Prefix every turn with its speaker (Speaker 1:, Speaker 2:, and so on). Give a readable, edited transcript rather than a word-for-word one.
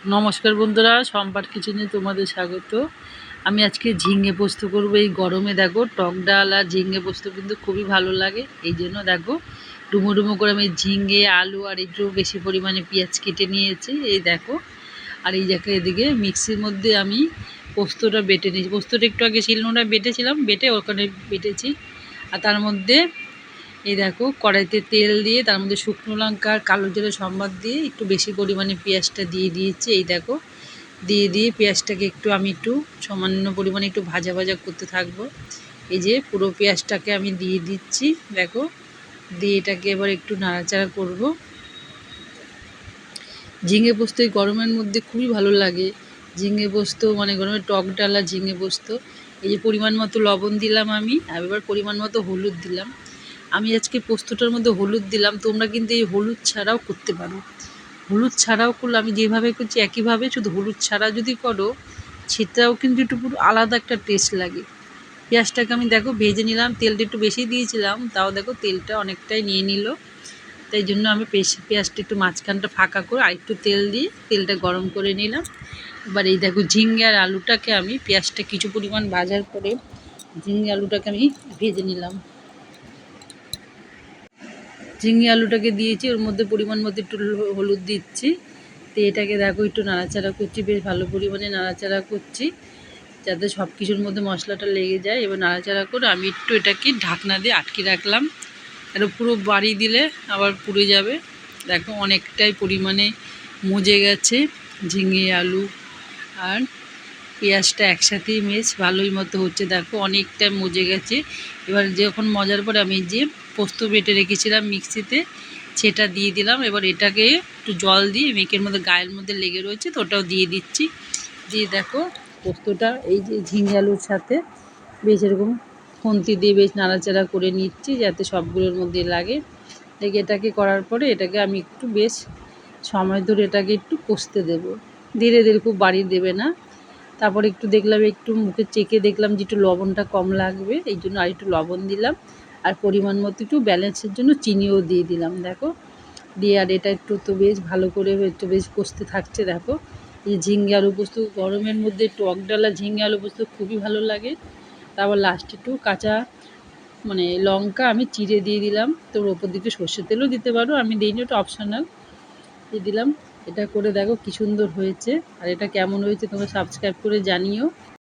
Speaker 1: নমস্কার বন্ধুরা, সম্পাদ কিচেনে তোমাদের স্বাগত। আমি আজকে ঝিঙে পোস্ত করব। এই গরমে দেখো টক ডাল আর ঝিঙে পোস্ত কিন্তু খুবই ভালো লাগে। এই জন্য দেখো ডুমো ডুমো করে আমি ঝিঙে, আলু আর একটু বেশি পরিমাণে পেঁয়াজ কেটে নিয়েছি। এই দেখো, আর এই দেখো এদিকে মিক্সির মধ্যে আমি পোস্তটা বেটে নিয়েছি। পোস্তটা একটু আগে শিলনোড়ায় বেটেছিলাম, বেটে ওখানে বেটেছি। আর তার মধ্যে এই দেখো কড়াইতে তেল দিয়ে তার মধ্যে শুকনো লঙ্কা আর কালো জিরে সম্বাদ দিয়ে একটু বেশি পরিমাণে পেঁয়াজটা দিয়ে দিয়েছি। এই দেখো দিয়ে পেঁয়াজটাকে আমি একটু সামান্য পরিমাণে একটু ভাজা ভাজা করতে থাকবো। এই যে পুরো পেঁয়াজটাকে আমি দিয়ে দিচ্ছি। দেখো দিয়ে এটাকে এবার একটু নাড়াচাড়া করব। ঝিঙে পোস্ত এই গরমের মধ্যে খুবই ভালো লাগে। ঝিঙে পোস্ত মানে গরমে টক ডালা ঝিঙে পোস্ত। এই যে পরিমাণ মতো লবণ দিলাম আমি, আর এবার পরিমাণ মতো হলুদ দিলাম। আমি আজকে পোস্তটার মধ্যে হলুদ দিলাম, তোমরা কিন্তু এই হলুদ ছাড়াও করতে পারো। হলুদ ছাড়াও করলে আমি যেভাবে করছি একইভাবে, শুধু হলুদ ছাড়া যদি করো সেটাও কিন্তু একটু পুরো আলাদা একটা টেস্ট লাগে। পেঁয়াজটাকে আমি দেখো ভেজে নিলাম, তেলটা একটু বেশি দিয়েছিলাম, তাও দেখো তেলটা অনেকটাই নিয়ে নিল। তাই জন্য আমি পেঁয়াজটা একটু মাঝখানটা ফাঁকা করে আর একটু তেল দিয়ে তেলটা গরম করে নিলাম। এবার এই দেখো ঝিঙে আর আলুটাকে আমি পেঁয়াজটা কিছু পরিমাণ ভাজার পরে ঝিঙে আলুটাকে আমি ভেজে নিলাম। ঝিঙে আলুটাকে দিয়েছি, ওর মধ্যে পরিমাণ মতো একটু হলুদ দিচ্ছি। তো এটাকে দেখো একটু নাড়াচাড়া করছি, বেশ ভালো পরিমাণে নাড়াচাড়া করছি যাতে সব কিছুর মধ্যে মশলাটা লেগে যায়। এবার নাড়াচাড়া করে আমি একটু এটাকে ঢাকনা দিয়ে আটকে রাখলাম। এটা পুরো বাড়ি দিলে আবার পুড়ে যাবে। দেখো অনেকটাই পরিমাণে মজে গেছে ঝিঙে আলু আর পেঁয়াজটা একসাথেই বেশ ভালোই মতো হচ্ছে। দেখো অনেকটাই মজে গেছে। এবার যখন মজার পরে আমি যে পোস্ত বেটে রেখেছিলাম মিক্সিতে সেটা দিয়ে দিলাম। এবার এটাকে একটু জল দিয়ে মেখের মধ্যে গায়ের মধ্যে লেগে রয়েছে তো ওটাও দিয়ে দিচ্ছি। দিয়ে দেখো পোস্তটা এই যে ঝিঙে আলুর সাথে বেশ এরকম খুন্তি দিয়ে বেশ নাড়াচাড়া করে নিচ্ছি যাতে সবগুলোর মধ্যে লাগে। দেখে এটাকে করার পরে এটাকে আমি একটু বেশ সময় ধরে এটাকে একটু কষতে দেবো, ধীরে ধীরে, খুব বাড়ি দেবে না। তারপরে একটু দেখলাম, একটু মুখে চেখে দেখলাম যে একটু লবণটা কম লাগবে, এই জন্য আর একটু লবণ দিলাম। আর পরিমাণ মতো একটু ব্যালেন্সের জন্য চিনিও দিয়ে দিলাম। দেখো দিয়ে আর এটা একটু তো বেশ ভালো করে একটু বেশ কষতে থাকছে। দেখো এই ঝিঙে আলু পোস্ত গরমের মধ্যে টক ডালা ঝিঙে আলু পোস্ত খুবই ভালো লাগে। তারপর লাস্টে একটু কাঁচা মানে লঙ্কা আমি চিড়ে দিয়ে দিলাম। তোর ওপর দিকে সর্ষের তেলও দিতে পারো, আমি দিইনি, ওটা অপশনাল, দিয়ে দিলাম। এটা করে দেখো কি সুন্দর হয়েছে। আর এটা কেমন হয়েছে তোমরা সাবস্ক্রাইব করে জানিও।